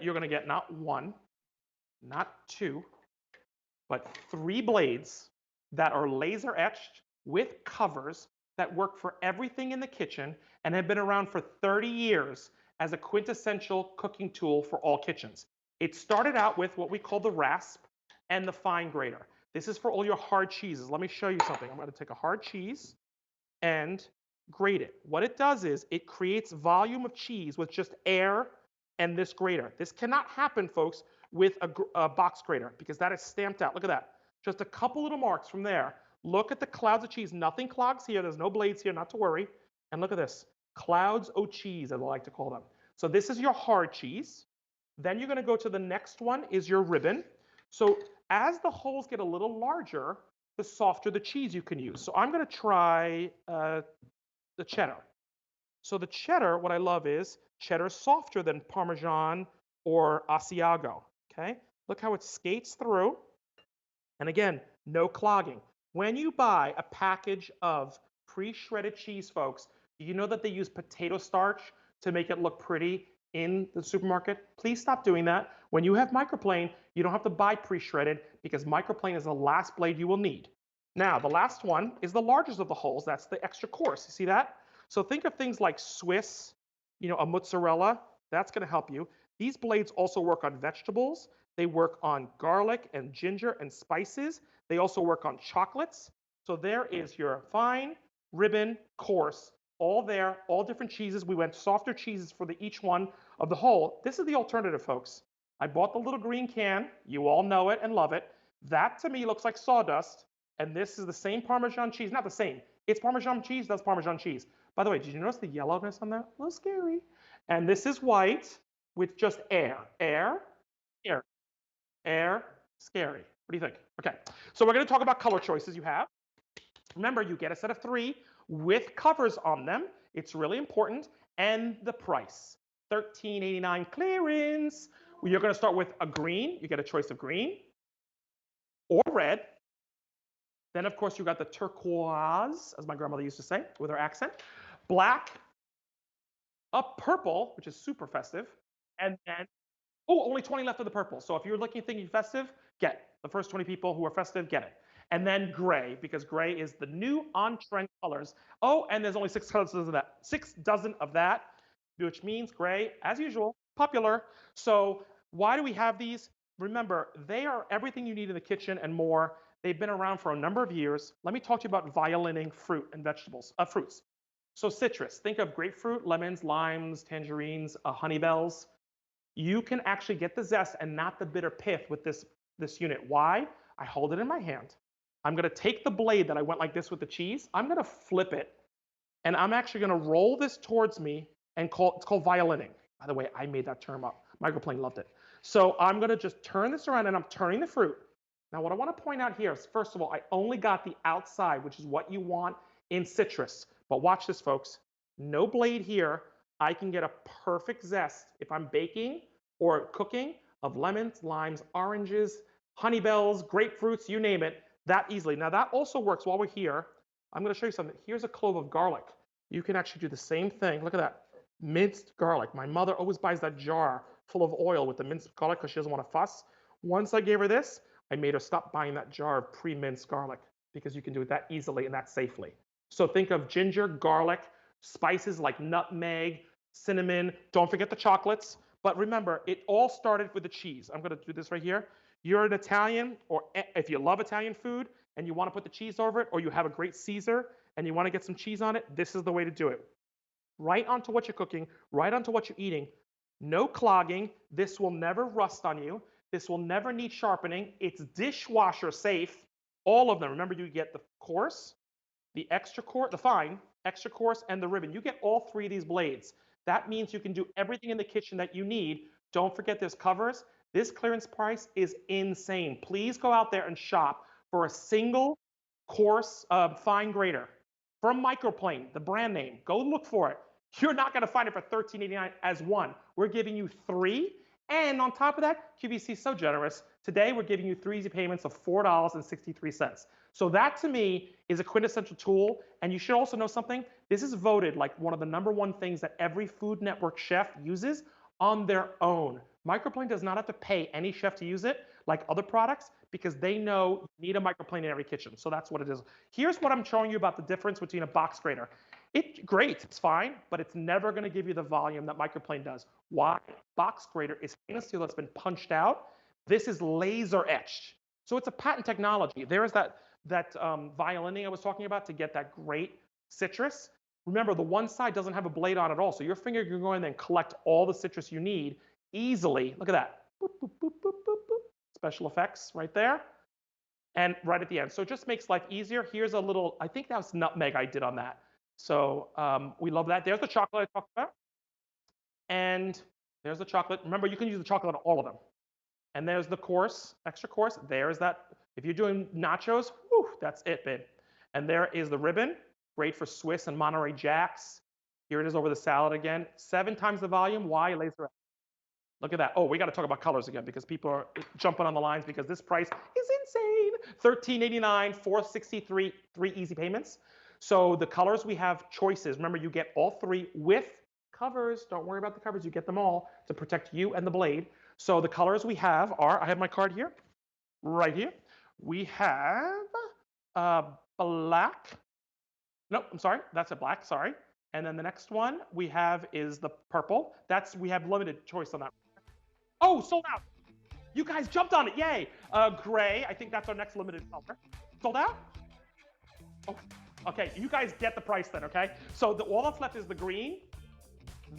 that you're going to get not one, not two, but 3 blades that are laser etched with covers that work for everything in the kitchen and have been around for 30 years as a quintessential cooking tool for all kitchens. It started out with what we call the Rasp and the fine grater. This is for all your hard cheeses. Let me show you something. I'm going to take a hard cheese and grate it. What it does is it creates volume of cheese with just air and this grater. This cannot happen, folks, with a box grater because that is stamped out. Look at that. Just a couple little marks from there. Look at the clouds of cheese. Nothing clogs here. There's no blades here, not to worry. And look at this. Clouds of cheese, as I like to call them. So this is your hard cheese. Then you're going to go to the next one is your ribbon. So as the holes get a little larger, the softer the cheese you can use. So I'm going to try the cheddar. So the cheddar, what I love is cheddar is softer than Parmesan or Asiago. Okay, look how it skates through. And again, no clogging. When you buy a package of pre-shredded cheese, folks, you know that they use potato starch to make it look pretty in the supermarket? Please stop doing that. When you have Microplane, you don't have to buy pre-shredded because Microplane is the last blade you will need. Now, the last one is the largest of the holes. That's the extra coarse. You see that? So think of things like Swiss, a mozzarella. That's going to help you. These blades also work on vegetables. They work on garlic and ginger and spices. They also work on chocolates. So there is your fine, ribbon, coarse, all there, all different cheeses. We went softer cheeses for each one of the whole. This is the alternative, folks. I bought the little green can. You all know it and love it. That to me looks like sawdust. And this is the same Parmesan cheese. Not the same. It's Parmesan cheese. That's Parmesan cheese. By the way, did you notice the yellowness on that? A little scary. And this is white with just air. Air, air, air, scary. What do you think? Okay. So we're going to talk about color choices you have. Remember, you get a set of 3 with covers on them. It's really important. And the price, $13.89 clearance. You're going to start with a green. You get a choice of green or red. Then, of course, you got the turquoise, as my grandmother used to say with her accent. Black, a purple, which is super festive. And then, only 20 left of the purple. So if you're thinking festive, get it. The first 20 people who are festive, get it. And then gray, because gray is the new on-trend colors. Oh, and there's only 6 colors of that. 6 dozen of that, which means gray, as usual, popular. So why do we have these? Remember, they are everything you need in the kitchen and more. They've been around for a number of years. Let me talk to you about violining fruit and vegetables, fruits. So citrus, think of grapefruit, lemons, limes, tangerines, honey bells. You can actually get the zest and not the bitter pith with this unit. Why? I hold it in my hand. I'm going to take the blade that I went like this with the cheese. I'm going to flip it, and I'm actually going to roll this towards me and it's called violining. By the way, I made that term up. Microplane loved it. So I'm going to just turn this around, and I'm turning the fruit. Now, what I want to point out here is, first of all, I only got the outside, which is what you want in citrus. But watch this, folks. No blade here. I can get a perfect zest if I'm baking or cooking of lemons, limes, oranges, honey bells, grapefruits, you name it, that easily. Now, that also works while we're here. I'm going to show you something. Here's a clove of garlic. You can actually do the same thing. Look at that. Minced garlic. My mother always buys that jar full of oil with the minced garlic because she doesn't want to fuss. Once I gave her this, I made her stop buying that jar of pre-minced garlic because you can do it that easily and that safely. So think of ginger, garlic, spices like nutmeg, cinnamon. Don't forget the chocolates. But remember, it all started with the cheese. I'm going to do this right here. You're an Italian, or if you love Italian food and you want to put the cheese over it, or you have a great Caesar and you want to get some cheese on it, this is the way to do it. Right onto what you're cooking, right onto what you're eating. No clogging. This will never rust on you. This will never need sharpening. It's dishwasher safe. All of them. Remember, you get the coarse, the extra coarse, the fine, extra coarse, and the ribbon. You get all 3 of these blades. That means you can do everything in the kitchen that you need. Don't forget there's covers. This clearance price is insane. Please go out there and shop for a single coarse fine grater from Microplane, the brand name. Go look for it. You're not going to find it for $13.89 as one. We're giving you 3. And on top of that, QVC is so generous. Today, we're giving you 3 easy payments of $4.63. So that, to me, is a quintessential tool. And you should also know something. This is voted like one of the #1 things that every Food Network chef uses on their own. Microplane does not have to pay any chef to use it like other products because they know you need a microplane in every kitchen. So that's what it is. Here's what I'm showing you about the difference between a box grater. Great, it's fine, but it's never going to give you the volume that microplane does. Why? Box grater is stainless steel that's been punched out. This is laser etched. So it's a patent technology. There is that violining I was talking about to get that great citrus. Remember, the one side doesn't have a blade on at all, so your finger can go in there and collect all the citrus you need easily. Look at that. Boop, boop, boop, boop, boop, boop. Special effects right there. And right at the end. So it just makes life easier. Here's a little, I think that was nutmeg I did on that. So we love that. There's the chocolate I talked about. And there's the chocolate. Remember, you can use the chocolate on all of them. And there's the coarse, extra coarse. There's that. If you're doing nachos, whew, that's it, babe. And there is the ribbon. Great for Swiss and Monterey Jacks. Here it is over the salad again. 7 times the volume. Why? Laser. Look at that. Oh, we got to talk about colors again because people are jumping on the lines because this price is insane. $13.89, $4.63, 3 easy payments. So the colors we have choices. Remember, you get all 3 with covers. Don't worry about the covers. You get them all to protect you and the blade. So the colors we have are, I have my card here, right here. We have black. No, I'm sorry. That's a black, sorry. And then the next one we have is the purple. We have limited choice on that. Oh, sold out. You guys jumped on it, yay. Gray, I think that's our next limited color. Sold out? Oh, okay, you guys get the price then, okay? So all that's left is the green,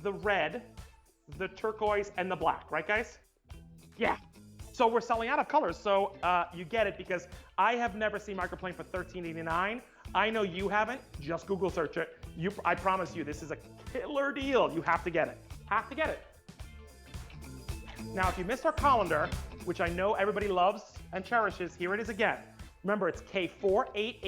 the red, the turquoise, and the black, right guys? Yeah. So we're selling out of colors, so you get it because I have never seen Microplane for $13.89. I know you haven't, just Google search it. I promise you, this is a killer deal. You have to get it, have to get it. Now, if you missed our colander, which I know everybody loves and cherishes, here it is again. Remember, it's K488.